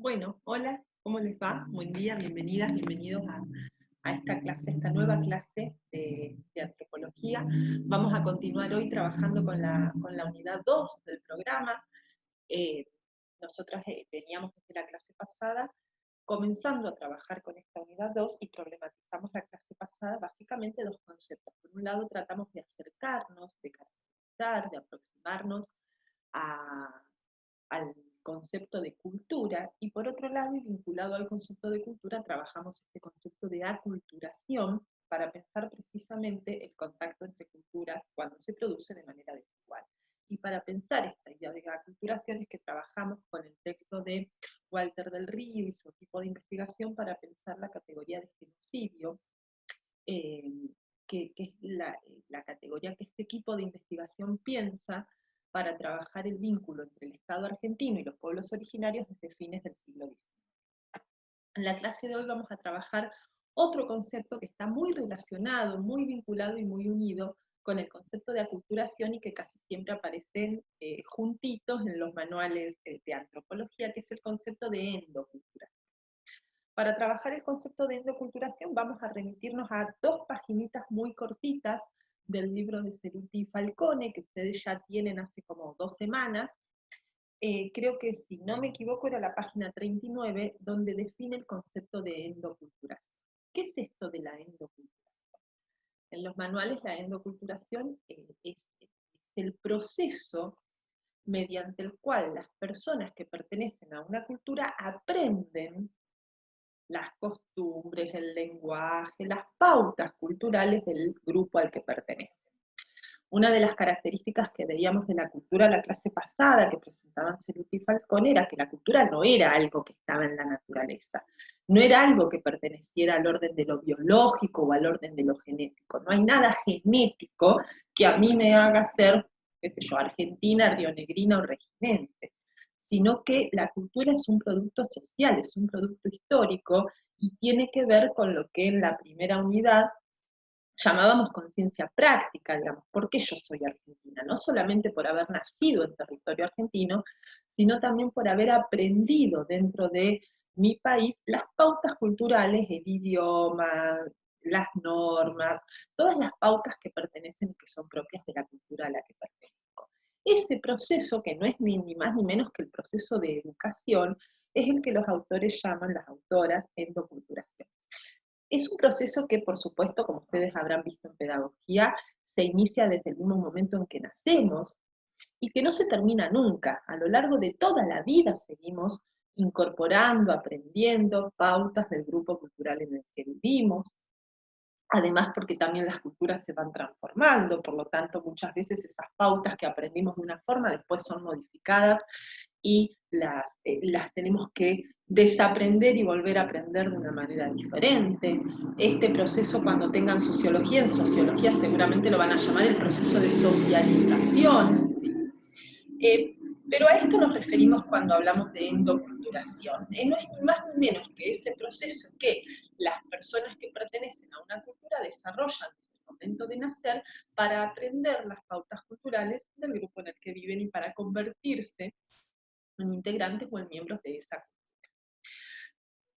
Bueno, hola, ¿cómo les va? Buen día, bienvenidas, bienvenidos a esta clase, esta nueva clase de antropología. Vamos a continuar hoy trabajando con la unidad 2 del programa. Eh, Nosotras veníamos desde la clase pasada comenzando a trabajar con esta unidad 2 y problematizamos la clase pasada básicamente dos conceptos. Por un lado, tratamos de acercarnos, de caracterizar, de aproximarnos a al concepto de cultura, y por otro lado, y vinculado al concepto de cultura, trabajamos este concepto de aculturación para pensar precisamente el contacto entre culturas cuando se produce de manera desigual. Y para pensar esta idea de aculturación es que trabajamos con el texto de Walter del Río y su equipo de investigación para pensar la categoría de genocidio, eh, que es la categoría que este equipo de investigación piensa para trabajar el vínculo entre el Estado argentino y los pueblos originarios desde fines del siglo XIX. En la clase de hoy vamos a trabajar otro concepto que está muy relacionado, muy vinculado y muy unido con el concepto de aculturación y que casi siempre aparecen juntitos en los manuales de antropología, que es el concepto de endoculturación. Para trabajar el concepto de endoculturación vamos a remitirnos a dos paginitas muy cortitas del libro de Ceruti y Falcone, que ustedes ya tienen hace como 2 semanas. Creo que, si no me equivoco, era la página 39, donde define el concepto de endoculturación. ¿Qué es esto de la endoculturación? En los manuales, la endoculturación es el proceso mediante el cual las personas que pertenecen a una cultura aprenden las costumbres, el lenguaje, las pautas culturales del grupo al que pertenecen. Una de las características que veíamos de la cultura la clase pasada que presentaban Ceruti y Falcón era que la cultura no era algo que estaba en la naturaleza, no era algo que perteneciera al orden de lo biológico o al orden de lo genético. No hay nada genético que a mí me haga ser, qué sé yo, argentina, rionegrina o reginense, sino que la cultura es un producto social, es un producto histórico y tiene que ver con lo que en la primera unidad llamábamos conciencia práctica, digamos, ¿por qué yo soy argentina? No solamente por haber nacido en territorio argentino, sino también por haber aprendido dentro de mi país las pautas culturales, el idioma, las normas, todas las pautas que pertenecen y que son propias de la cultura a la que pertenezco. Ese proceso, que no es ni más ni menos que el proceso de educación, es el que los autores llaman, las autoras, endoculturación. Es un proceso que, por supuesto, como ustedes habrán visto en pedagogía, se inicia desde el mismo momento en que nacemos y que no se termina nunca. A lo largo de toda la vida seguimos incorporando, aprendiendo pautas del grupo cultural en el que vivimos. Además, porque también las culturas se van transformando, por lo tanto, muchas veces esas pautas que aprendimos de una forma después son modificadas y las tenemos que desaprender y volver a aprender de una manera diferente. Este proceso, cuando tengan sociología, en sociología seguramente lo van a llamar el proceso de socialización, ¿sí? Eh, pero a esto nos referimos cuando hablamos de endoculturación. No es ni más ni menos que ese proceso que las personas que pertenecen a una cultura desarrollan desde el momento de nacer para aprender las pautas culturales del grupo en el que viven y para convertirse en integrantes o en miembros de esa cultura.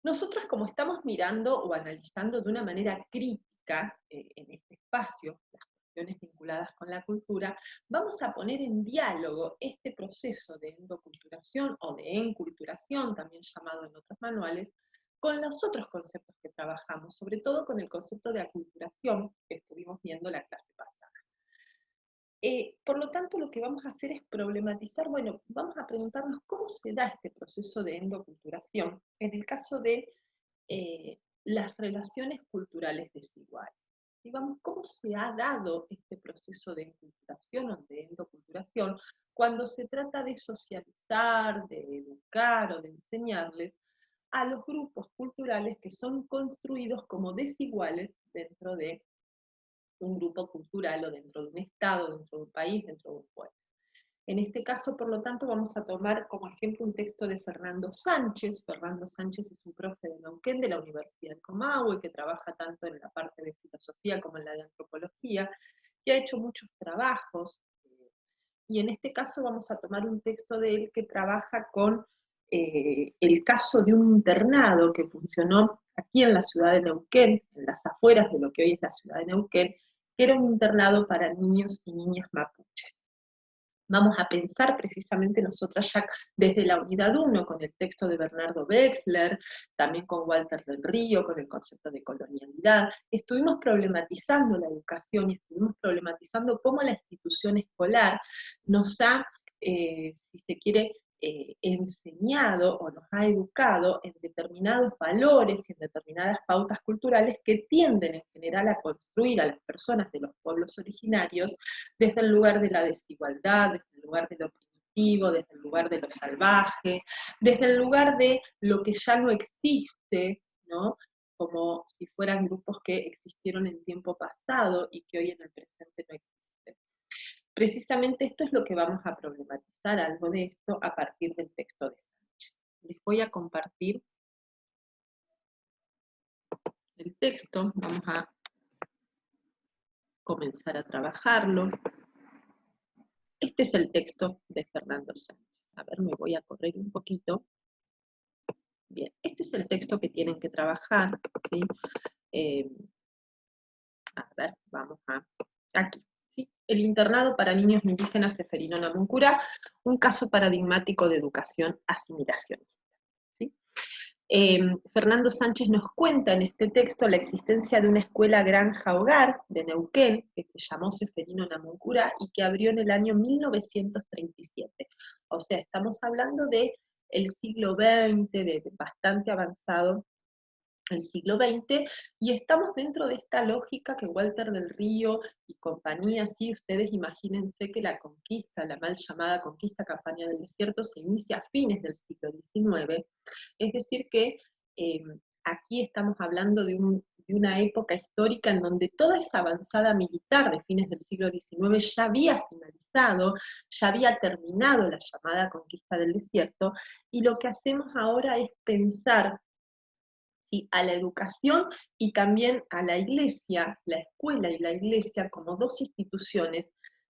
Nosotros, como estamos mirando o analizando de una manera crítica en este espacio las cuestiones vinculadas con la cultura, vamos a poner en diálogo este proceso de endoculturación o de enculturación, también llamado en otros manuales, con los otros conceptos que trabajamos, sobre todo con el concepto de aculturación que estuvimos viendo la clase pasada. Por lo tanto, lo que vamos a hacer es problematizar, bueno, vamos a preguntarnos cómo se da este proceso de endoculturación en el caso de las relaciones culturales desiguales. Digamos, ¿cómo se ha dado este proceso de enculturación o de endoculturación cuando se trata de socializar, de educar o de enseñarles a los grupos culturales que son construidos como desiguales dentro de un grupo cultural o dentro de un estado, dentro de un país, dentro de un pueblo? En este caso, por lo tanto, vamos a tomar como ejemplo un texto de Fernando Sánchez. Fernando Sánchez es un profe de Neuquén, de la Universidad de Comahue, que trabaja tanto en la parte de filosofía como en la de antropología, y ha hecho muchos trabajos. Y en este caso vamos a tomar un texto de él que trabaja con el caso de un internado que funcionó aquí en la ciudad de Neuquén, en las afueras de lo que hoy es la ciudad de Neuquén, que era un internado para niños y niñas mapuches. Vamos a pensar precisamente nosotras ya desde la unidad 1, con el texto de Bernardo Wexler, también con Walter del Río, con el concepto de colonialidad. Estuvimos problematizando la educación y estuvimos problematizando cómo la institución escolar nos ha, si se quiere, enseñado o nos ha educado en determinados valores y en determinadas pautas culturales que tienden en general a construir a las personas de los pueblos originarios desde el lugar de la desigualdad, desde el lugar de lo primitivo, desde el lugar de lo salvaje, desde el lugar de lo que ya no existe, ¿no? Como si fueran grupos que existieron en tiempo pasado y que hoy en el presente no existen. Precisamente esto es lo que vamos a problematizar, algo de esto, a partir del texto de Sánchez. Les voy a compartir el texto, vamos a comenzar a trabajarlo. Este es el texto de Fernando Sánchez. A ver, me voy a correr un poquito. Bien, este es el texto que tienen que trabajar, ¿sí? A ver, vamos a... Aquí, ¿sí? El internado para niños indígenas Ceferino Namuncurá, un caso paradigmático de educación asimilacionista. ¿Sí? Fernando Sánchez nos cuenta en este texto la existencia de una escuela granja hogar de Neuquén, que se llamó Ceferino Namuncurá y que abrió en el año 1937. O sea, estamos hablando de el siglo XX, de bastante avanzado el siglo XX, y estamos dentro de esta lógica que Walter del Río y compañía, sí, ustedes imagínense que la conquista, la mal llamada conquista campaña del desierto, se inicia a fines del siglo XIX, es decir que aquí estamos hablando de una época histórica en donde toda esa avanzada militar de fines del siglo XIX ya había finalizado, ya había terminado la llamada conquista del desierto, y lo que hacemos ahora es pensar, ¿sí?, a la educación y también a la iglesia, la escuela y la iglesia como dos instituciones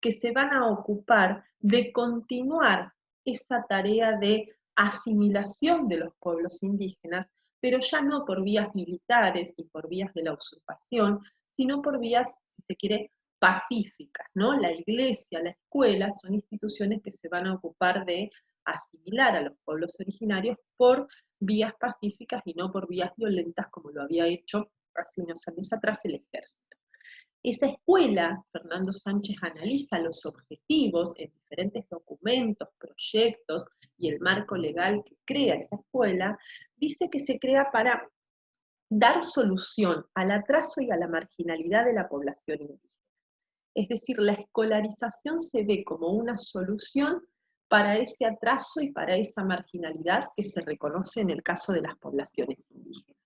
que se van a ocupar de continuar esa tarea de asimilación de los pueblos indígenas, pero ya no por vías militares y por vías de la usurpación, sino por vías, si se quiere, pacíficas, ¿no? La iglesia, la escuela son instituciones que se van a ocupar de asimilar a los pueblos originarios por vías pacíficas y no por vías violentas como lo había hecho hace unos años atrás el ejército. Esa escuela, Fernando Sánchez analiza los objetivos en diferentes documentos, proyectos y el marco legal que crea esa escuela, dice que se crea para dar solución al atraso y a la marginalidad de la población indígena. Es decir, la escolarización se ve como una solución para ese atraso y para esa marginalidad que se reconoce en el caso de las poblaciones indígenas.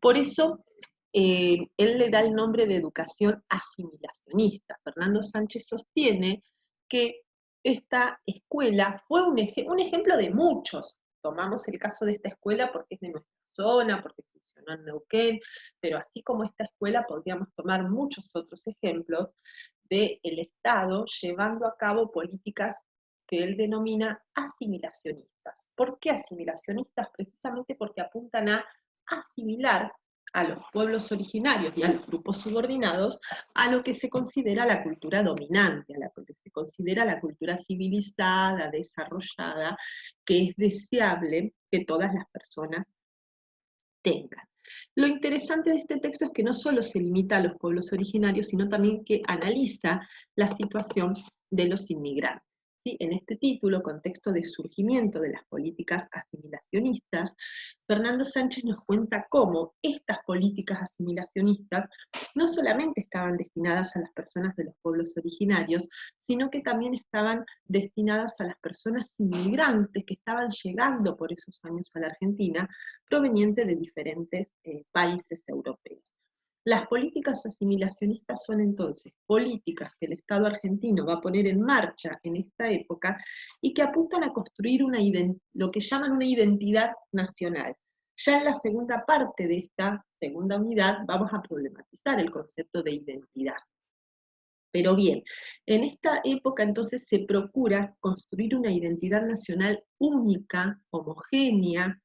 Por eso, él le da el nombre de educación asimilacionista. Fernando Sánchez sostiene que esta escuela fue un ejemplo de muchos. Tomamos el caso de esta escuela porque es de nuestra zona, porque funcionó en Neuquén, pero así como esta escuela podríamos tomar muchos otros ejemplos del Estado llevando a cabo políticas que él denomina asimilacionistas. ¿Por qué asimilacionistas? Precisamente porque apuntan a asimilar a los pueblos originarios y a los grupos subordinados a lo que se considera la cultura dominante, a lo que se considera la cultura civilizada, desarrollada, que es deseable que todas las personas tengan. Lo interesante de este texto es que no solo se limita a los pueblos originarios, sino también que analiza la situación de los inmigrantes. ¿Sí? En este título, Contexto de surgimiento de las políticas asimilacionistas, Fernando Sánchez nos cuenta cómo estas políticas asimilacionistas no solamente estaban destinadas a las personas de los pueblos originarios, sino que también estaban destinadas a las personas inmigrantes que estaban llegando por esos años a la Argentina, provenientes de diferentes países europeos. Las políticas asimilacionistas son entonces políticas que el Estado argentino va a poner en marcha en esta época y que apuntan a construir lo que llaman una identidad nacional. Ya en la segunda parte de esta segunda unidad vamos a problematizar el concepto de identidad. Pero bien, en esta época entonces se procura construir una identidad nacional única, homogénea,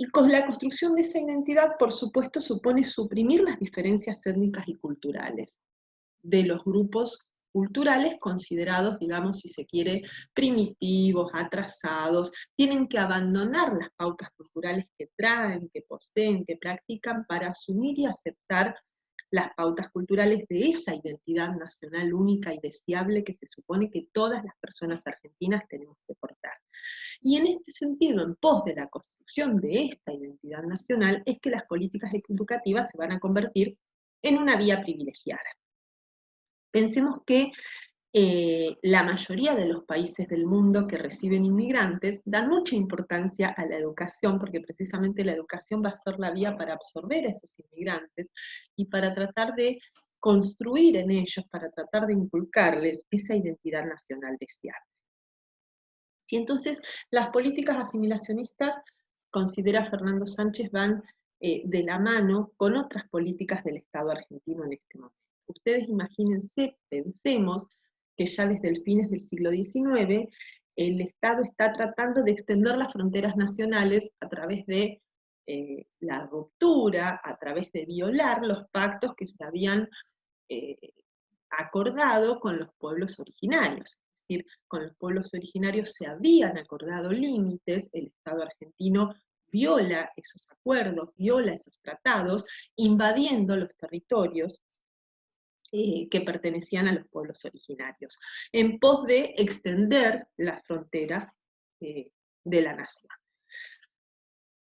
y con la construcción de esa identidad, por supuesto, supone suprimir las diferencias étnicas y culturales de los grupos culturales considerados, digamos, si se quiere, primitivos, atrasados, tienen que abandonar las pautas culturales que traen, que poseen, que practican, para asumir y aceptar las pautas culturales de esa identidad nacional única y deseable que se supone que todas las personas argentinas tenemos que portar. Y en este sentido, en pos de la construcción de esta identidad nacional, es que las políticas educativas se van a convertir en una vía privilegiada. Pensemos que la mayoría de los países del mundo que reciben inmigrantes dan mucha importancia a la educación, porque precisamente la educación va a ser la vía para absorber a esos inmigrantes y para tratar de construir en ellos, para tratar de inculcarles esa identidad nacional deseable. Y entonces las políticas asimilacionistas, considera Fernando Sánchez, van de la mano con otras políticas del Estado argentino en este momento. Ustedes imagínense, pensemos que ya desde el fines del siglo XIX el Estado está tratando de extender las fronteras nacionales a través de la ruptura, a través de violar los pactos que se habían eh, acordado con los pueblos originarios. Es decir, con los pueblos originarios se habían acordado límites, el Estado argentino viola esos acuerdos, viola esos tratados, invadiendo los territorios que pertenecían a los pueblos originarios, en pos de extender las fronteras de la nación.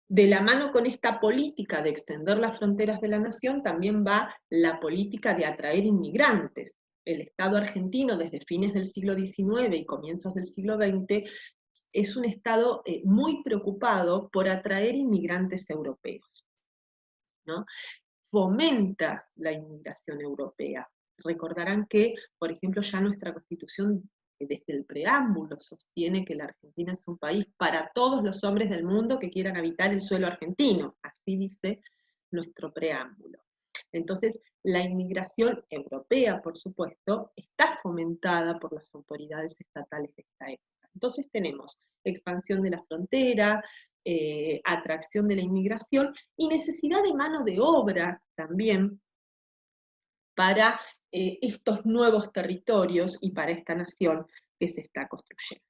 De la mano con esta política de extender las fronteras de la nación también va la política de atraer inmigrantes. El Estado argentino desde fines del siglo XIX y comienzos del siglo XX es un Estado muy preocupado por atraer inmigrantes europeos, ¿no? Fomenta la inmigración europea. Recordarán que, por ejemplo, ya nuestra Constitución desde el preámbulo sostiene que la Argentina es un país para todos los hombres del mundo que quieran habitar el suelo argentino, así dice nuestro preámbulo. Entonces, la inmigración europea, por supuesto, está fomentada por las autoridades estatales de esta época. Entonces tenemos expansión de la frontera, atracción de la inmigración y necesidad de mano de obra también para estos nuevos territorios y para esta nación que se está construyendo.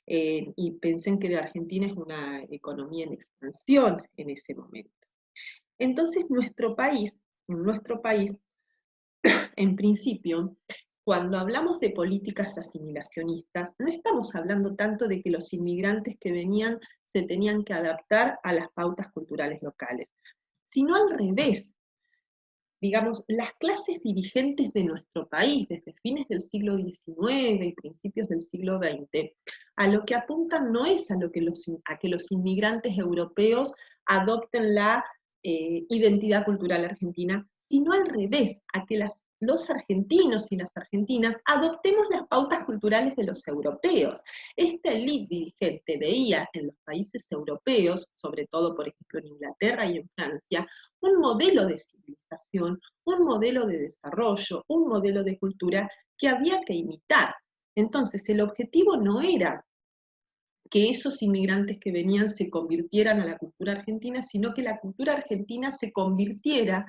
Y pensen que la Argentina es una economía en expansión en ese momento. Entonces en nuestro país, en principio, cuando hablamos de políticas asimilacionistas, no estamos hablando tanto de que los inmigrantes que venían se tenían que adaptar a las pautas culturales locales, sino al revés. Digamos, las clases dirigentes de nuestro país, desde fines del siglo XIX y principios del siglo XX, a lo que apuntan no es a que los inmigrantes europeos adopten la identidad cultural argentina, sino al revés, a que los argentinos y las argentinas adoptemos las pautas culturales de los europeos. Esta élite dirigente veía en los países europeos, sobre todo por ejemplo en Inglaterra y en Francia, un modelo de civilización, un modelo de desarrollo, un modelo de cultura que había que imitar. Entonces el objetivo no era que esos inmigrantes que venían se convirtieran a la cultura argentina, sino que la cultura argentina se convirtiera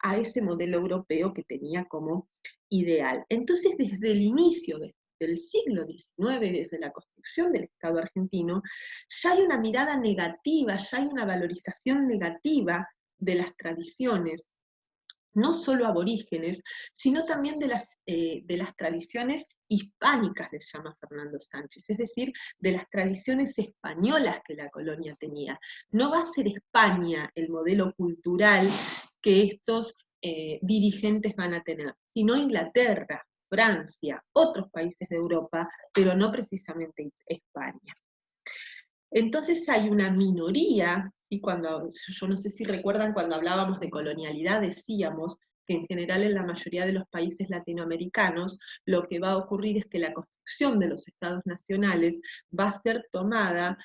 a ese modelo europeo que tenía como ideal. Entonces, desde el inicio del siglo XIX, desde la construcción del Estado argentino, ya hay una mirada negativa, ya hay una valorización negativa de las tradiciones, no solo aborígenes, sino también de las tradiciones hispánicas, les llama Fernando Sánchez, es decir, de las tradiciones españolas que la colonia tenía. No va a ser España el modelo cultural que estos dirigentes van a tener, sino Inglaterra, Francia, otros países de Europa, pero no precisamente España. Entonces hay una minoría, y yo no sé si recuerdan cuando hablábamos de colonialidad, decíamos que en general en la mayoría de los países latinoamericanos lo que va a ocurrir es que la construcción de los estados nacionales va a ser tomada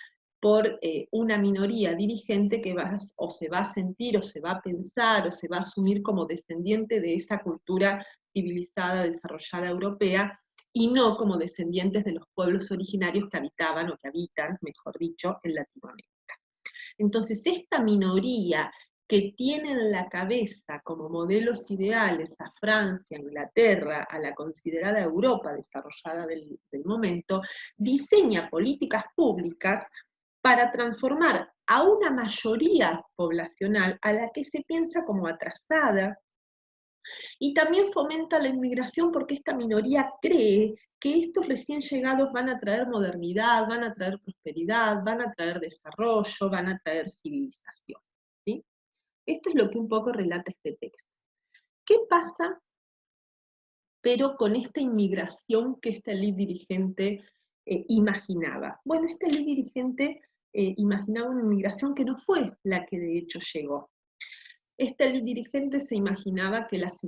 por una minoría dirigente que o se va a sentir, o se va a pensar, o se va a asumir como descendiente de esa cultura civilizada, desarrollada europea, y no como descendientes de los pueblos originarios que habitaban, o que habitan, mejor dicho, en Latinoamérica. Entonces, esta minoría que tiene en la cabeza como modelos ideales a Francia, Inglaterra, a la considerada Europa desarrollada del momento, diseña políticas públicas para transformar a una mayoría poblacional a la que se piensa como atrasada, y también fomenta la inmigración porque esta minoría cree que estos recién llegados van a traer modernidad, van a traer prosperidad, van a traer desarrollo, van a traer civilización. ¿Sí? Esto es lo que un poco relata este texto. ¿Qué pasa, pero con esta inmigración que esta élite dirigente imaginaba? Bueno, esta élite dirigente imaginaba una inmigración que no fue la que de hecho llegó. Esta élite dirigente se imaginaba que los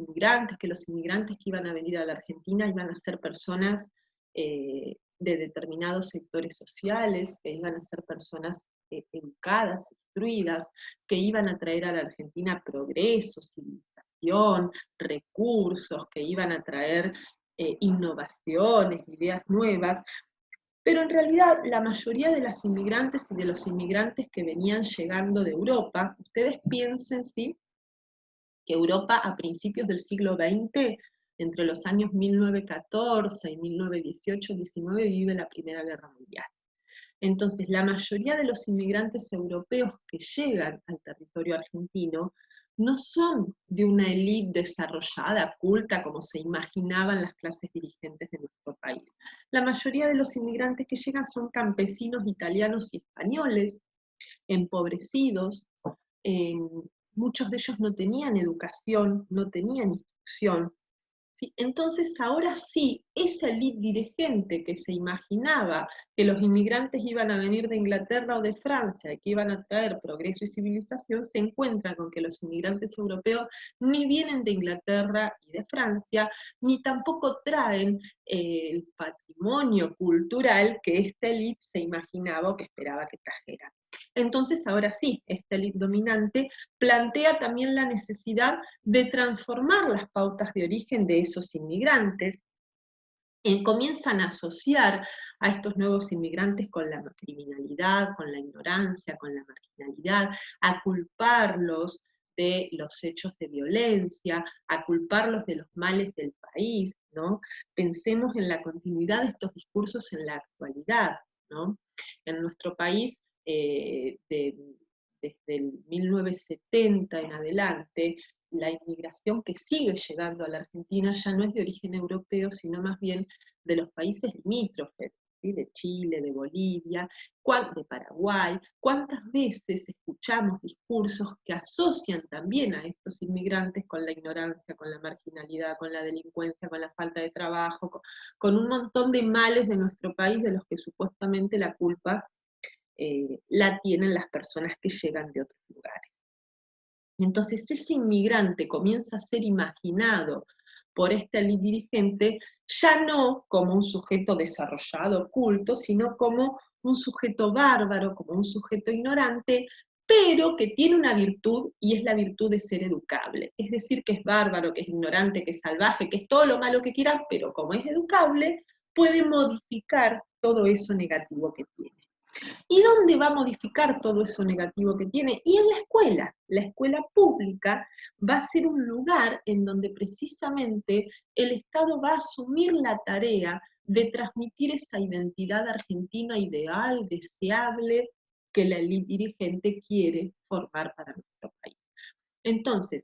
inmigrantes que iban a venir a la Argentina iban a ser personas de determinados sectores sociales, que iban a ser personas educadas, instruidas, que iban a traer a la Argentina progreso, civilización, recursos, que iban a traer innovaciones, ideas nuevas. Pero en realidad la mayoría de las inmigrantes y de los inmigrantes que venían llegando de Europa, ustedes piensen, ¿sí?, que Europa a principios del siglo XX, entre los años 1914 y 1918-19, vive la Primera Guerra Mundial. Entonces, la mayoría de los inmigrantes europeos que llegan al territorio argentino no son de una élite desarrollada, culta, como se imaginaban las clases dirigentes de nuestro país. La mayoría de los inmigrantes que llegan son campesinos italianos y españoles, empobrecidos, muchos de ellos no tenían educación, no tenían instrucción. ¿Sí? Entonces ahora sí, esa élite dirigente que se imaginaba que los inmigrantes iban a venir de Inglaterra o de Francia y que iban a traer progreso y civilización, se encuentra con que los inmigrantes europeos ni vienen de Inglaterra y de Francia, ni tampoco traen el patrimonio cultural que esta élite se imaginaba o que esperaba que trajeran. Entonces ahora sí, esta élite dominante plantea también la necesidad de transformar las pautas de origen de esos inmigrantes. Comienzan a asociar a estos nuevos inmigrantes con la criminalidad, con la ignorancia, con la marginalidad, a culparlos de los hechos de violencia, a culparlos de los males del país, ¿no? Pensemos en la continuidad de estos discursos en la actualidad, ¿no? En nuestro país, desde el 1970 en adelante, la inmigración que sigue llegando a la Argentina ya no es de origen europeo, sino más bien de los países limítrofes, ¿sí?, de Chile, de Bolivia, de Paraguay. ¿Cuántas veces escuchamos discursos que asocian también a estos inmigrantes con la ignorancia, con la marginalidad, con la delincuencia, con la falta de trabajo, con un montón de males de nuestro país de los que supuestamente la culpa la tienen las personas que llegan de otros lugares? Entonces ese inmigrante comienza a ser imaginado por esta élite dirigente ya no como un sujeto desarrollado, culto, sino como un sujeto bárbaro, como un sujeto ignorante, pero que tiene una virtud, y es la virtud de ser educable. Es decir, que es bárbaro, que es ignorante, que es salvaje, que es todo lo malo que quiera, pero como es educable, puede modificar todo eso negativo que tiene. ¿Y dónde va a modificar todo eso negativo que tiene? Y en la escuela. La escuela pública va a ser un lugar en donde precisamente el Estado va a asumir la tarea de transmitir esa identidad argentina ideal, deseable, que la élite dirigente quiere formar para nuestro país. Entonces,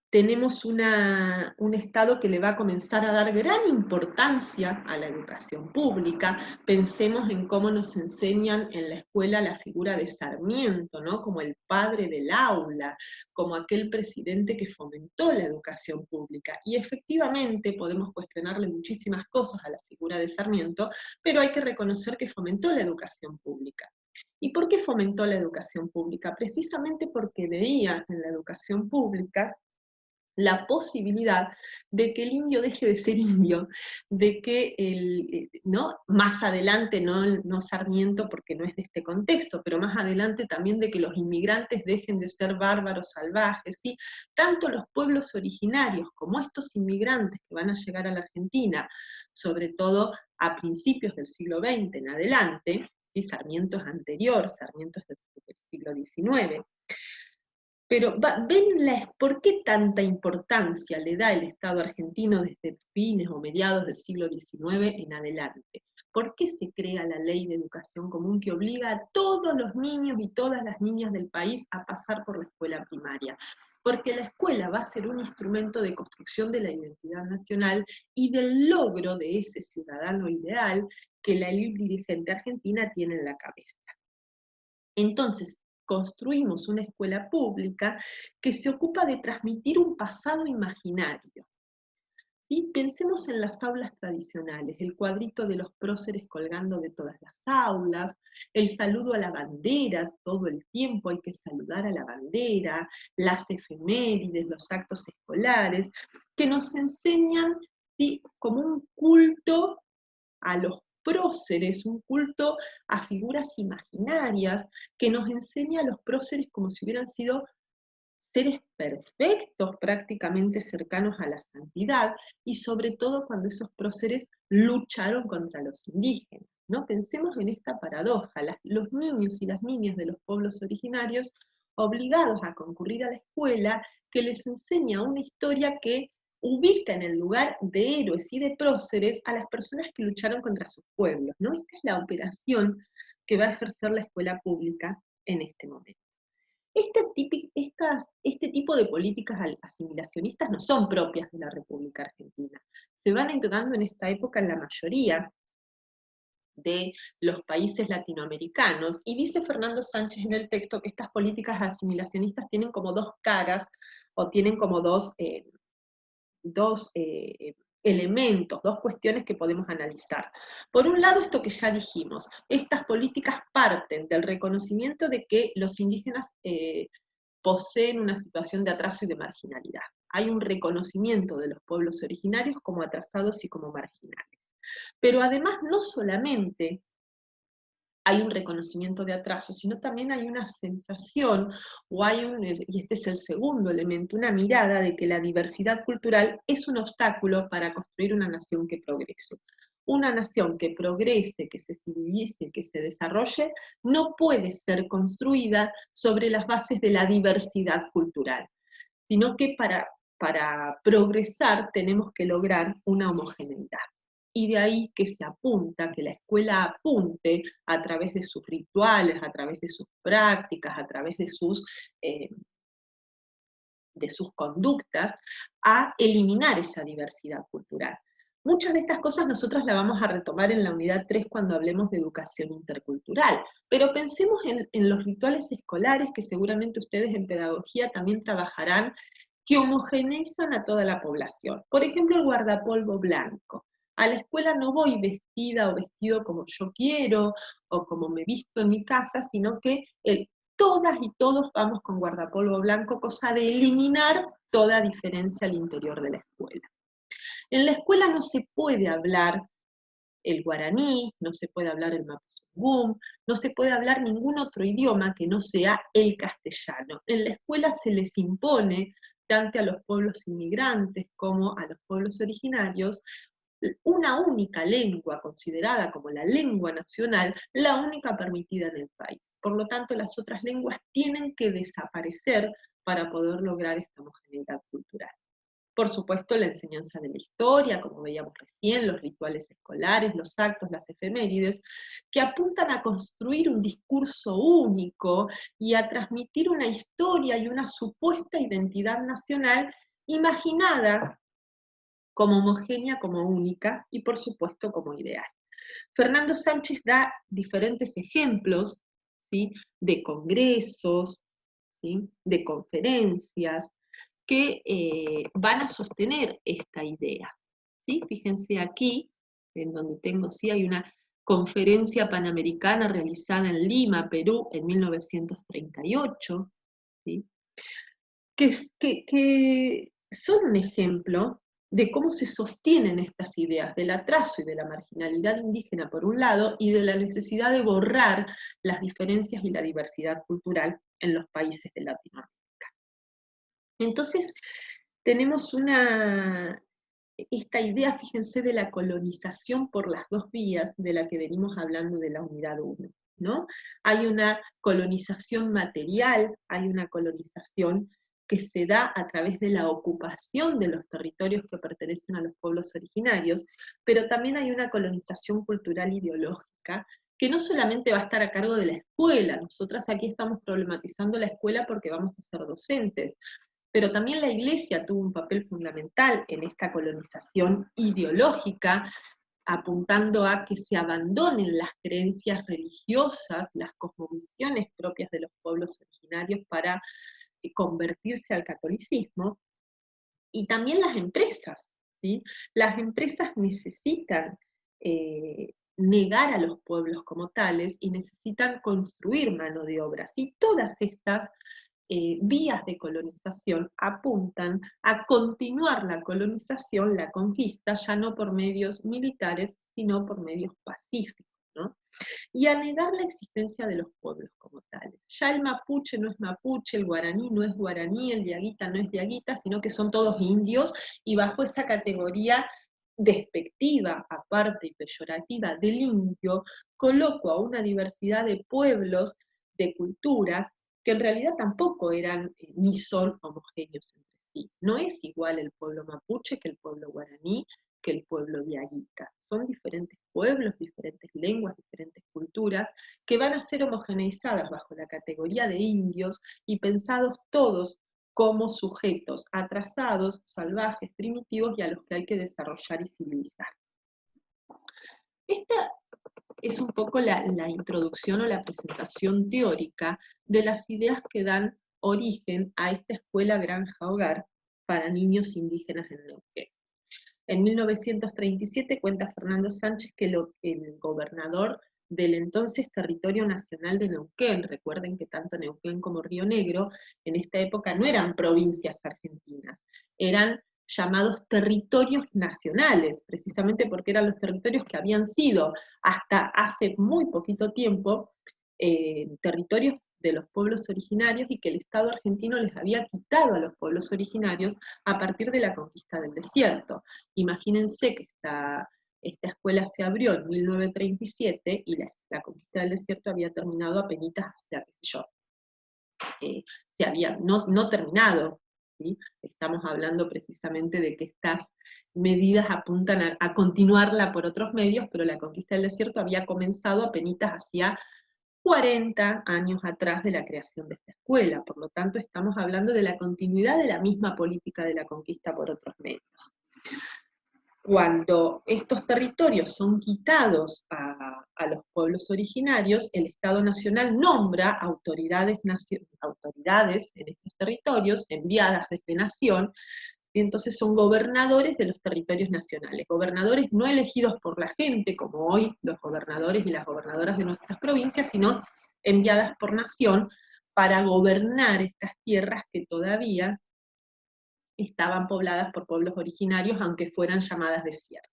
tenemos un Estado que le va a comenzar a dar gran importancia a la educación pública. Pensemos en cómo nos enseñan en la escuela la figura de Sarmiento, ¿no?, como el padre del aula, como aquel presidente que fomentó la educación pública. Y efectivamente podemos cuestionarle muchísimas cosas a la figura de Sarmiento, pero hay que reconocer que fomentó la educación pública. ¿Y por qué fomentó la educación pública? Precisamente porque veía en la educación pública la posibilidad de que el indio deje de ser indio, de que ¿no? Más adelante, no Sarmiento porque no es de este contexto, pero más adelante también de que los inmigrantes dejen de ser bárbaros salvajes, ¿sí? Tanto los pueblos originarios como estos inmigrantes que van a llegar a la Argentina, sobre todo a principios del siglo XX en adelante, ¿sí? Sarmiento es anterior, Sarmiento es del siglo XIX, pero ¿por qué tanta importancia le da el Estado argentino desde fines o mediados del siglo XIX en adelante? ¿Por qué se crea la Ley de Educación Común que obliga a todos los niños y todas las niñas del país a pasar por la escuela primaria? Porque la escuela va a ser un instrumento de construcción de la identidad nacional y del logro de ese ciudadano ideal que la élite dirigente argentina tiene en la cabeza. Entonces, construimos una escuela pública que se ocupa de transmitir un pasado imaginario. ¿Sí? Pensemos en las aulas tradicionales, el cuadrito de los próceres colgando de todas las aulas, el saludo a la bandera, todo el tiempo hay que saludar a la bandera, las efemérides, los actos escolares, que nos enseñan, ¿sí? Como un culto a los próceres, un culto a figuras imaginarias, que nos enseña a los próceres como si hubieran sido seres perfectos, prácticamente cercanos a la santidad, y sobre todo cuando esos próceres lucharon contra los indígenas, ¿no? Pensemos en esta paradoja, los niños y las niñas de los pueblos originarios obligados a concurrir a la escuela, que les enseña una historia que ubica en el lugar de héroes y de próceres a las personas que lucharon contra sus pueblos, ¿no? Esta es la operación que va a ejercer la escuela pública en este momento. Este tipo de políticas asimilacionistas no son propias de la República Argentina. Se van entrando en esta época en la mayoría de los países latinoamericanos, y dice Fernando Sánchez en el texto que estas políticas asimilacionistas tienen como dos caras, o tienen como dos elementos, dos cuestiones que podemos analizar. Por un lado, esto que ya dijimos, estas políticas parten del reconocimiento de que los indígenas poseen una situación de atraso y de marginalidad. Hay un reconocimiento de los pueblos originarios como atrasados y como marginales. Pero además no solamente hay un reconocimiento de atraso, sino también hay una sensación, y este es el segundo elemento, una mirada de que la diversidad cultural es un obstáculo para construir una nación que progrese. Una nación que progrese, que se civilice, que se desarrolle, no puede ser construida sobre las bases de la diversidad cultural, sino que para progresar tenemos que lograr una homogeneidad. Y de ahí que se apunta, que la escuela apunte a través de sus rituales, a través de sus prácticas, a través de sus conductas, a eliminar esa diversidad cultural. Muchas de estas cosas nosotras las vamos a retomar en la unidad 3 cuando hablemos de educación intercultural, pero pensemos en los rituales escolares que seguramente ustedes en pedagogía también trabajarán, que homogeneizan a toda la población. Por ejemplo, el guardapolvo blanco. A la escuela no voy vestida o vestido como yo quiero, o como me visto en mi casa, sino que todas y todos vamos con guardapolvo blanco, cosa de eliminar toda diferencia al interior de la escuela. En la escuela no se puede hablar el guaraní, no se puede hablar el mapuzungún, no se puede hablar ningún otro idioma que no sea el castellano. En la escuela se les impone, tanto a los pueblos inmigrantes como a los pueblos originarios, una única lengua considerada como la lengua nacional, la única permitida en el país. Por lo tanto, las otras lenguas tienen que desaparecer para poder lograr esta homogeneidad cultural. Por supuesto, la enseñanza de la historia, como veíamos recién, los rituales escolares, los actos, las efemérides, que apuntan a construir un discurso único y a transmitir una historia y una supuesta identidad nacional imaginada como homogénea, como única y por supuesto como ideal. Fernando Sánchez da diferentes ejemplos, ¿sí?, de congresos, ¿sí?, de conferencias, que van a sostener esta idea. ¿Sí? Fíjense aquí, en donde tengo, sí, hay una conferencia panamericana realizada en Lima, Perú, en 1938, ¿sí?, que son un ejemplo de cómo se sostienen estas ideas del atraso y de la marginalidad indígena por un lado, y de la necesidad de borrar las diferencias y la diversidad cultural en los países de Latinoamérica. Entonces, tenemos esta idea, fíjense, de la colonización por las dos vías de la que venimos hablando de la unidad 1, ¿no? Hay una colonización material, hay una colonización que se da a través de la ocupación de los territorios que pertenecen a los pueblos originarios, pero también hay una colonización cultural ideológica que no solamente va a estar a cargo de la escuela. Nosotras aquí estamos problematizando la escuela porque vamos a ser docentes, pero también la Iglesia tuvo un papel fundamental en esta colonización ideológica, apuntando a que se abandonen las creencias religiosas, las cosmovisiones propias de los pueblos originarios para convertirse al catolicismo, y también las empresas, ¿sí? Las empresas necesitan negar a los pueblos como tales y necesitan construir mano de obra, y todas estas vías de colonización apuntan a continuar la colonización, la conquista, ya no por medios militares, sino por medios pacíficos, ¿no? Y a negar la existencia de los pueblos como tales. Ya el mapuche no es mapuche, el guaraní no es guaraní, el diaguita no es diaguita, sino que son todos indios, y bajo esa categoría despectiva, aparte y peyorativa del indio, coloco a una diversidad de pueblos, de culturas, que en realidad tampoco eran ni son homogéneos entre sí. No es igual el pueblo mapuche que el pueblo guaraní, que el pueblo diaguita. Son diferentes pueblos, diferentes lenguas, diferentes culturas, que van a ser homogeneizadas bajo la categoría de indios y pensados todos como sujetos atrasados, salvajes, primitivos, y a los que hay que desarrollar y civilizar. Esta es un poco la introducción o la presentación teórica de las ideas que dan origen a esta escuela granja hogar para niños indígenas en Neuquén. En 1937 cuenta Fernando Sánchez que el gobernador del entonces Territorio Nacional de Neuquén, recuerden que tanto Neuquén como Río Negro en esta época no eran provincias argentinas, eran llamados territorios nacionales, precisamente porque eran los territorios que habían sido hasta hace muy poquito tiempo territorios de los pueblos originarios, y que el Estado argentino les había quitado a los pueblos originarios a partir de la conquista del desierto. Imagínense que esta escuela se abrió en 1937 y la conquista del desierto había terminado apenas, qué sé yo, se había no terminado, ¿sí? Estamos hablando precisamente de que estas medidas apuntan a continuarla por otros medios, pero la conquista del desierto había comenzado apenas hacía 40 años atrás de la creación de esta escuela. Por lo tanto, estamos hablando de la continuidad de la misma política de la conquista por otros medios. Cuando estos territorios son quitados a los pueblos originarios, el Estado Nacional nombra autoridades en estos territorios, enviadas desde Nación, y entonces son gobernadores de los territorios nacionales, gobernadores no elegidos por la gente, como hoy los gobernadores y las gobernadoras de nuestras provincias, sino enviadas por Nación para gobernar estas tierras que todavía estaban pobladas por pueblos originarios, aunque fueran llamadas desiertos.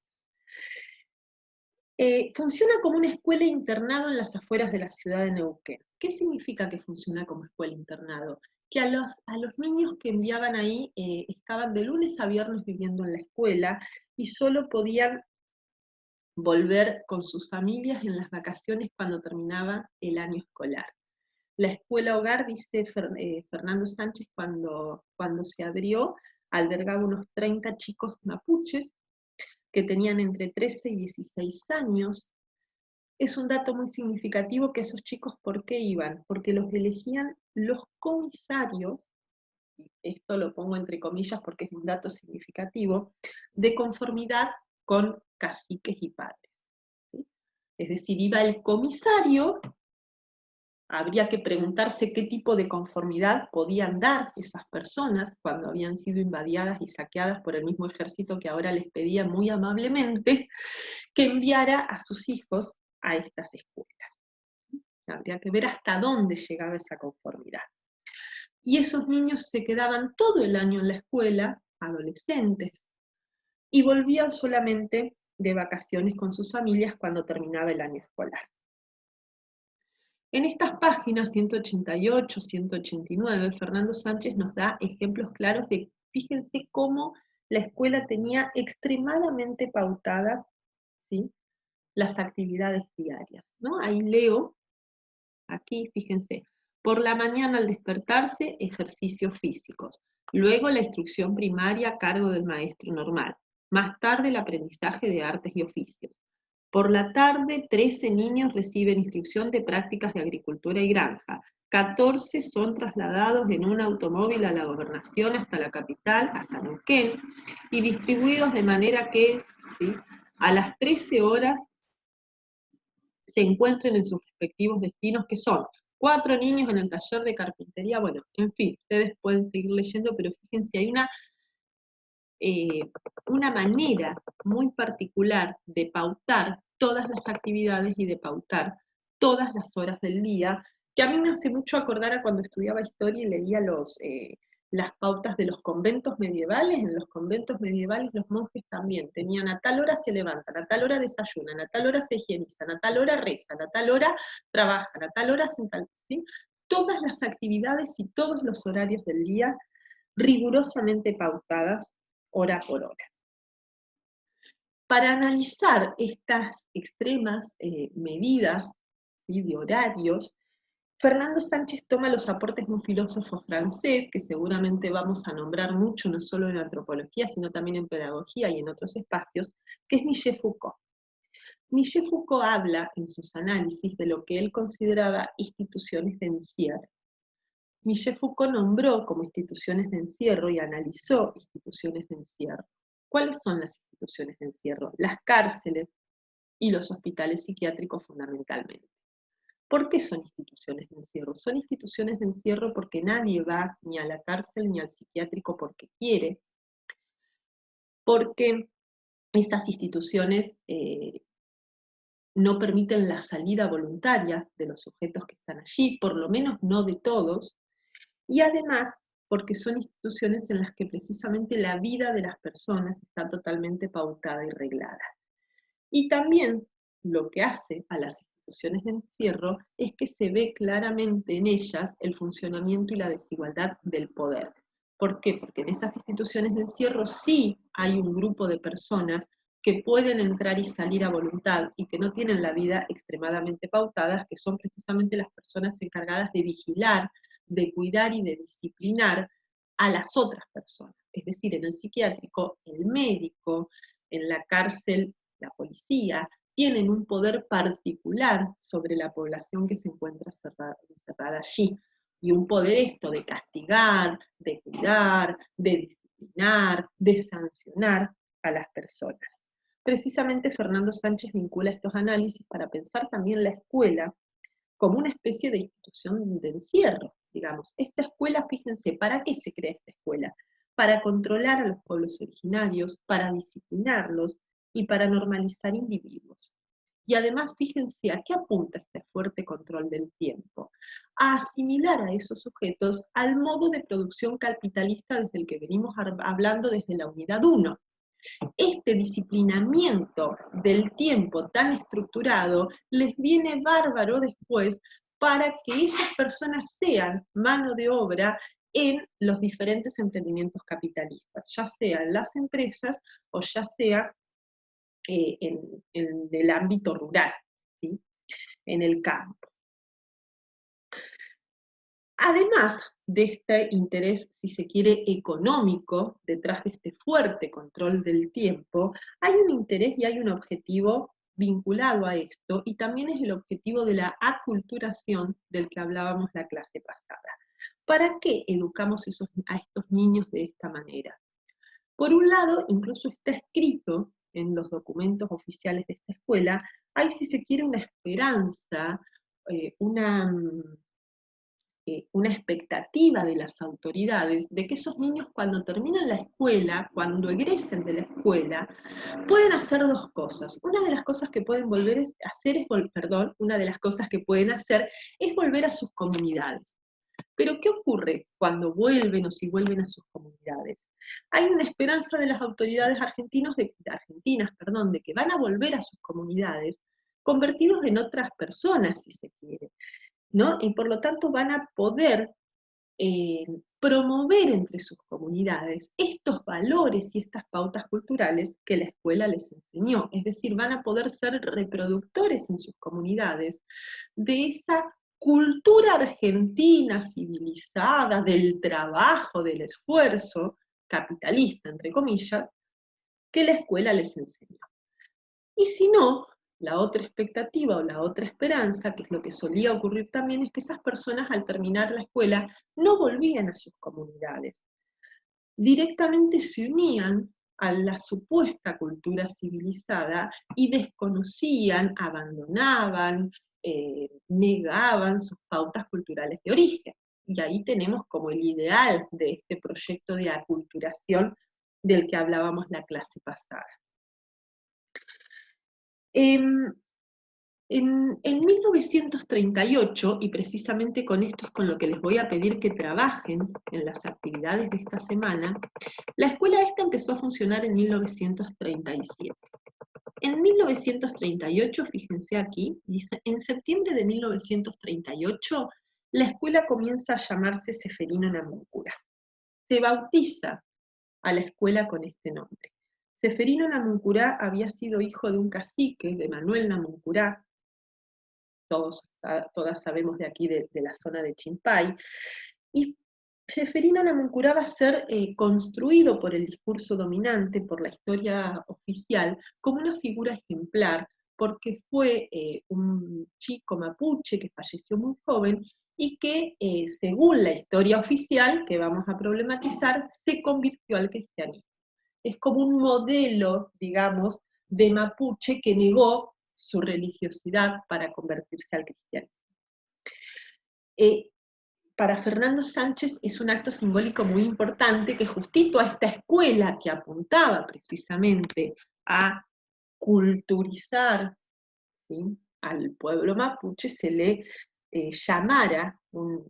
Funciona como una escuela internado en las afueras de la ciudad de Neuquén. ¿Qué significa que funciona como escuela internado? Que a los niños que enviaban ahí estaban de lunes a viernes viviendo en la escuela y solo podían volver con sus familias en las vacaciones cuando terminaba el año escolar. La escuela hogar, dice Fernando Sánchez, cuando se abrió, albergaba unos 30 chicos mapuches que tenían entre 13 y 16 años. Es un dato muy significativo que esos chicos, ¿por qué iban? Porque los elegían los comisarios, y esto lo pongo entre comillas porque es un dato significativo, de conformidad con caciques y padres, ¿sí? Es decir, iba el comisario. Habría que preguntarse qué tipo de conformidad podían dar esas personas cuando habían sido invadiadas y saqueadas por el mismo ejército que ahora les pedía muy amablemente que enviara a sus hijos a estas escuelas. Habría que ver hasta dónde llegaba esa conformidad. Y esos niños se quedaban todo el año en la escuela, adolescentes, y volvían solamente de vacaciones con sus familias cuando terminaba el año escolar. En estas páginas 188, 189, Fernando Sánchez nos da ejemplos claros de, fíjense cómo la escuela tenía extremadamente pautadas, ¿sí?, las actividades diarias, ¿no? Ahí leo, aquí, fíjense, por la mañana al despertarse, ejercicios físicos, luego la instrucción primaria a cargo del maestro normal, más tarde el aprendizaje de artes y oficios. Por la tarde, 13 niños reciben instrucción de prácticas de agricultura y granja. 14 son trasladados en un automóvil a la gobernación hasta la capital, hasta Neuquén, y distribuidos de manera que, ¿sí?, a las 13 horas se encuentren en sus respectivos destinos, que son 4 niños en el taller de carpintería. Bueno, en fin, ustedes pueden seguir leyendo, pero fíjense, hay una manera muy particular de pautar todas las actividades y de pautar todas las horas del día, que a mí me hace mucho acordar a cuando estudiaba historia y leía las pautas de los conventos medievales. En los conventos medievales los monjes también tenían: a tal hora se levantan, a tal hora desayunan, a tal hora se higienizan, a tal hora rezan, a tal hora trabajan, a tal hora hacen tal, ¿sí? Todas las actividades y todos los horarios del día rigurosamente pautadas hora por hora. Para analizar estas extremas medidas, ¿sí?, de horarios, Fernando Sánchez toma los aportes de un filósofo francés, que seguramente vamos a nombrar mucho, no solo en antropología, sino también en pedagogía y en otros espacios, que es Michel Foucault. Michel Foucault habla en sus análisis de lo que él consideraba instituciones de encierro. Michel Foucault nombró como instituciones de encierro y analizó instituciones de encierro. ¿Cuáles son las instituciones de encierro? Las cárceles y los hospitales psiquiátricos fundamentalmente. ¿Por qué son instituciones de encierro? Son instituciones de encierro porque nadie va ni a la cárcel ni al psiquiátrico porque quiere, porque esas instituciones no permiten la salida voluntaria de los sujetos que están allí, por lo menos no de todos, y además porque son instituciones en las que precisamente la vida de las personas está totalmente pautada y reglada. Y también lo que hace a las instituciones de encierro es que se ve claramente en ellas el funcionamiento y la desigualdad del poder. ¿Por qué? Porque en esas instituciones de encierro sí hay un grupo de personas que pueden entrar y salir a voluntad y que no tienen la vida extremadamente pautada, que son precisamente las personas encargadas de vigilar, de cuidar y de disciplinar a las otras personas. Es decir, en el psiquiátrico, el médico, en la cárcel, la policía, tienen un poder particular sobre la población que se encuentra encerrada allí. Y un poder esto de castigar, de cuidar, de disciplinar, de sancionar a las personas. Precisamente Fernando Sánchez vincula estos análisis para pensar también la escuela como una especie de institución de encierro, digamos. Esta escuela, fíjense, ¿para qué se crea esta escuela? Para controlar a los pueblos originarios, para disciplinarlos y para normalizar individuos. Y además, fíjense, ¿a qué apunta este fuerte control del tiempo? A asimilar a esos sujetos al modo de producción capitalista desde el que venimos hablando desde la unidad 1. Este disciplinamiento del tiempo tan estructurado les viene bárbaro después para que esas personas sean mano de obra en los diferentes emprendimientos capitalistas, ya sea en las empresas o ya sea en el ámbito rural, ¿sí?, en el campo. Además de este interés, si se quiere, económico, detrás de este fuerte control del tiempo, hay un interés y hay un objetivo vinculado a esto, y también es el objetivo de la aculturación del que hablábamos la clase pasada. ¿Para qué educamos a estos niños de esta manera? Por un lado, incluso está escrito en los documentos oficiales de esta escuela, hay, si se quiere, una esperanza, una expectativa de las autoridades de que esos niños, cuando terminen la escuela, cuando egresen de la escuela, pueden hacer dos cosas. Una de las cosas que pueden una de las cosas que pueden hacer es volver a sus comunidades. Pero ¿qué ocurre cuando vuelven o si vuelven a sus comunidades? Hay una esperanza de las autoridades argentinas, de que van a volver a sus comunidades, convertidos en otras personas, si se quiere, ¿no? Y por lo tanto van a poder promover entre sus comunidades estos valores y estas pautas culturales que la escuela les enseñó. Es decir, van a poder ser reproductores en sus comunidades de esa cultura argentina civilizada, del trabajo, del esfuerzo, capitalista, entre comillas, que la escuela les enseñó. Y si no, la otra expectativa o la otra esperanza, que es lo que solía ocurrir también, es que esas personas al terminar la escuela no volvían a sus comunidades. Directamente se unían a la supuesta cultura civilizada y desconocían, abandonaban, negaban sus pautas culturales de origen. Y ahí tenemos como el ideal de este proyecto de aculturación del que hablábamos la clase pasada. En 1938, y precisamente con esto es con lo que les voy a pedir que trabajen en las actividades de esta semana, la escuela esta empezó a funcionar en 1937. En 1938, fíjense aquí, dice, en septiembre de 1938, la escuela comienza a llamarse Ceferino Namuncurá. Se bautiza a la escuela con este nombre. Ceferino Namuncurá había sido hijo de un cacique, de Manuel Namuncurá, todas sabemos de aquí, de la zona de Chimpay, y Ceferino Namuncurá va a ser construido por el discurso dominante, por la historia oficial, como una figura ejemplar, porque fue un chico mapuche que falleció muy joven y que, según la historia oficial, que vamos a problematizar, se convirtió al cristianismo. Es como un modelo, digamos, de mapuche que negó su religiosidad para convertirse al cristianismo. Para Fernando Sánchez es un acto simbólico muy importante que justito a esta escuela que apuntaba precisamente a culturizar, ¿sí?, al pueblo mapuche se le llamara en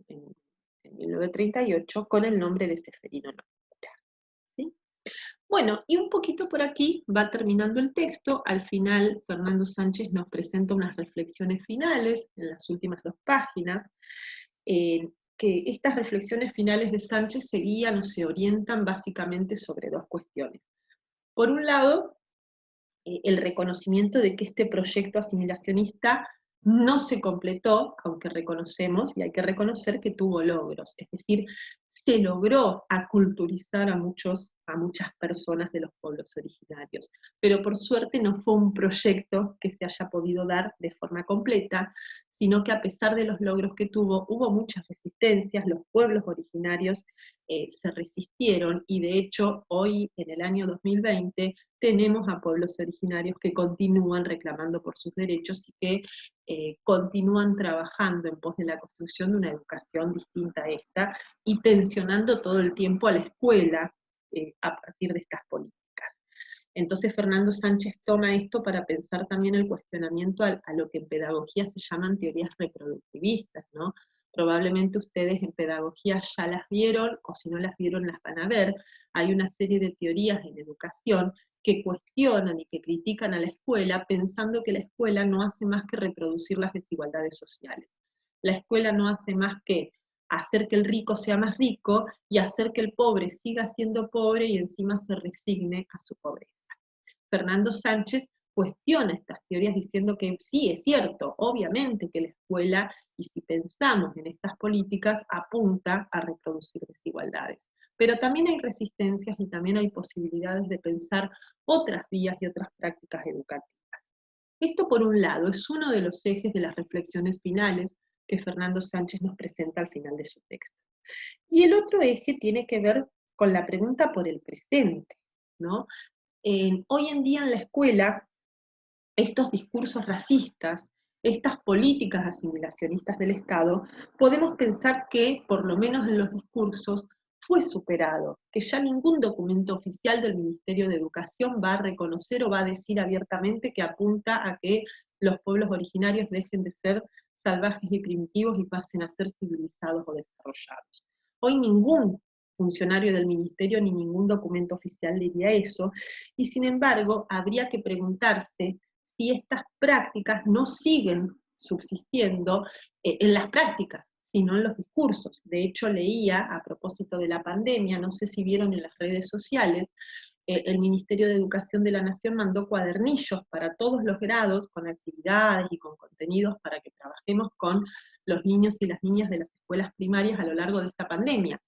1938 con el nombre de Ceferino Namuncurá, ¿sí? Bueno, y un poquito por aquí va terminando el texto. Al final, Fernando Sánchez nos presenta unas reflexiones finales en las últimas 2 páginas, que estas reflexiones finales de Sánchez se guían o se orientan básicamente sobre 2 cuestiones. Por un lado, el reconocimiento de que este proyecto asimilacionista no se completó, aunque reconocemos, y hay que reconocer que tuvo logros, es decir, se logró aculturizar a muchas personas de los pueblos originarios, pero por suerte no fue un proyecto que se haya podido dar de forma completa, sino que a pesar de los logros que tuvo, hubo muchas resistencias, los pueblos originarios se resistieron, y de hecho hoy, en el año 2020, tenemos a pueblos originarios que continúan reclamando por sus derechos y que continúan trabajando en pos de la construcción de una educación distinta a esta y tensionando todo el tiempo a la escuela a partir de estas políticas. Entonces Fernando Sánchez toma esto para pensar también el cuestionamiento a lo que en pedagogía se llaman teorías reproductivistas, ¿no? Probablemente ustedes en pedagogía ya las vieron, o si no las vieron las van a ver. Hay una serie de teorías en educación que cuestionan y que critican a la escuela pensando que la escuela no hace más que reproducir las desigualdades sociales. La escuela no hace más que hacer que el rico sea más rico y hacer que el pobre siga siendo pobre y encima se resigne a su pobreza. Fernando Sánchez cuestiona estas teorías diciendo que sí, es cierto, obviamente que la escuela, y si pensamos en estas políticas, apunta a reproducir desigualdades. Pero también hay resistencias y también hay posibilidades de pensar otras vías y otras prácticas educativas. Esto, por un lado, es uno de los ejes de las reflexiones finales que Fernando Sánchez nos presenta al final de su texto. Y el otro eje tiene que ver con la pregunta por el presente, ¿no? Hoy en día en la escuela, estos discursos racistas, estas políticas asimilacionistas del Estado, podemos pensar que, por lo menos en los discursos, fue superado, que ya ningún documento oficial del Ministerio de Educación va a reconocer o va a decir abiertamente que apunta a que los pueblos originarios dejen de ser salvajes y primitivos y pasen a ser civilizados o desarrollados. Hoy ningún funcionario del ministerio ni ningún documento oficial diría eso, y sin embargo habría que preguntarse si estas prácticas no siguen subsistiendo en las prácticas, sino en los discursos. De hecho, leía, a propósito de la pandemia, no sé si vieron en las redes sociales, el Ministerio de Educación de la Nación mandó cuadernillos para todos los grados, con actividades y con contenidos para que trabajemos con los niños y las niñas de las escuelas primarias a lo largo de esta pandemia.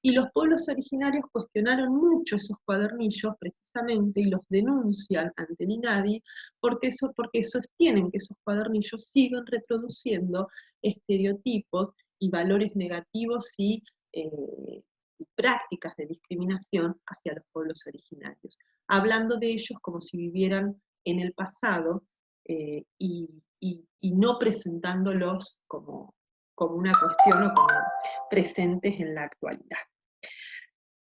Y los pueblos originarios cuestionaron mucho esos cuadernillos precisamente y los denuncian ante el INADI porque sostienen que esos cuadernillos siguen reproduciendo estereotipos y valores negativos y prácticas de discriminación hacia los pueblos originarios, hablando de ellos como si vivieran en el pasado y no presentándolos como una cuestión o como presentes en la actualidad.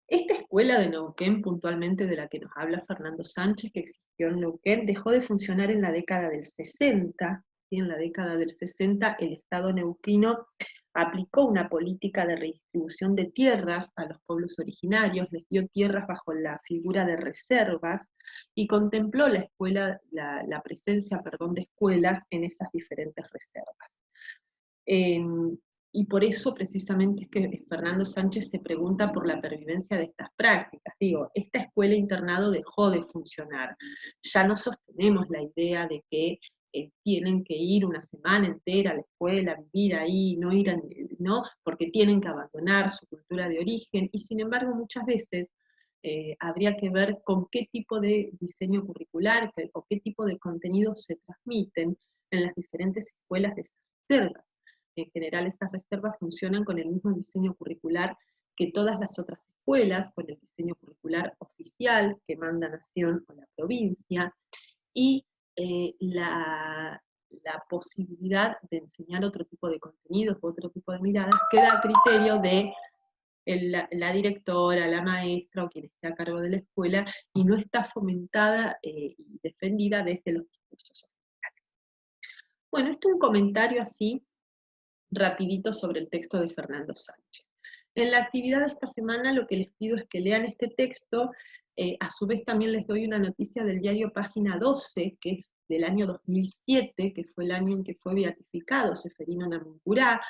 Esta escuela de Neuquén, puntualmente de la que nos habla Fernando Sánchez, que existió en Neuquén, dejó de funcionar en la década del 60, ¿sí? En la década del 60 el Estado neuquino aplicó una política de redistribución de tierras a los pueblos originarios, les dio tierras bajo la figura de reservas y contempló la presencia de escuelas en esas diferentes reservas. Y por eso precisamente es que Fernando Sánchez se pregunta por la pervivencia de estas prácticas. Digo, esta escuela internado dejó de funcionar. Ya no sostenemos la idea de que tienen que ir una semana entera a la escuela, vivir ahí, no, porque tienen que abandonar su cultura de origen, y sin embargo muchas veces habría que ver con qué tipo de diseño curricular o qué tipo de contenidos se transmiten en las diferentes escuelas de esas reservas. En general esas reservas funcionan con el mismo diseño curricular que todas las otras escuelas, con el diseño curricular oficial que manda Nación o la provincia, y la posibilidad de enseñar otro tipo de contenidos u otro tipo de miradas queda a criterio de la directora, la maestra o quien esté a cargo de la escuela, y no está fomentada y defendida desde los discursos oficiales. Bueno, esto es un comentario así rapidito sobre el texto de Fernando Sánchez. En la actividad de esta semana lo que les pido es que lean este texto, a su vez también les doy una noticia del diario Página 12, que es del año 2007, que fue el año en que fue beatificado Ceferino Namuncurá.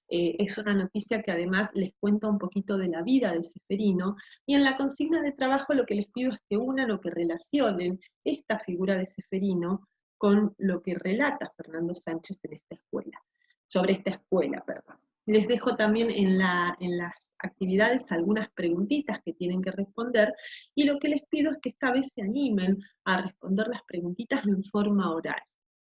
Es una noticia que además les cuenta un poquito de la vida de Ceferino, y en la consigna de trabajo lo que les pido es que unan o que relacionen esta figura de Ceferino con lo que relata Fernando Sánchez en esta escuela. Sobre esta escuela, perdón. Les dejo también en las actividades algunas preguntitas que tienen que responder, y lo que les pido es que esta vez se animen a responder las preguntitas en forma oral.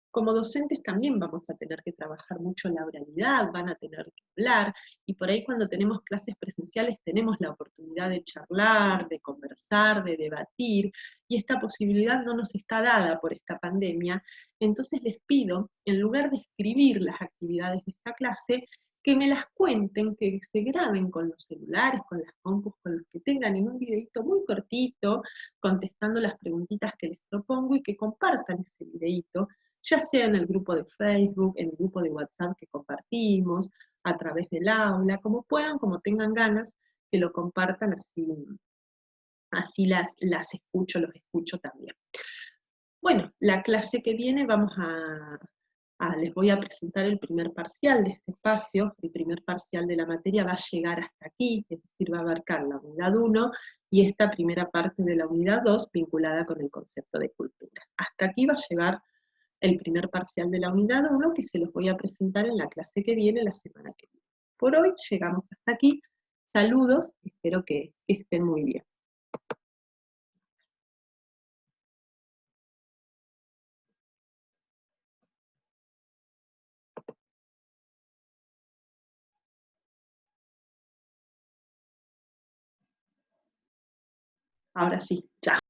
Como docentes también vamos a tener que trabajar mucho la oralidad, van a tener que hablar, y por ahí cuando tenemos clases presenciales tenemos la oportunidad de charlar, de conversar, de debatir, y esta posibilidad no nos está dada por esta pandemia. Entonces les pido, en lugar de escribir las actividades de esta clase, que me las cuenten, que se graben con los celulares, con las compus, con los que tengan, en un videito muy cortito, contestando las preguntitas que les propongo, y que compartan ese videito, ya sea en el grupo de Facebook, en el grupo de WhatsApp que compartimos, a través del aula, como puedan, como tengan ganas, que lo compartan, así las escucho, los escucho también. Bueno, la clase que viene les voy a presentar el primer parcial de este espacio. El primer parcial de la materia va a llegar hasta aquí, es decir, va a abarcar la unidad 1 y esta primera parte de la unidad 2 vinculada con el concepto de cultura. Hasta aquí va a llegar el primer parcial de la unidad 1, que se los voy a presentar en la clase que viene, la semana que viene. Por hoy llegamos hasta aquí. Saludos, espero que estén muy bien. Ahora sí, chao.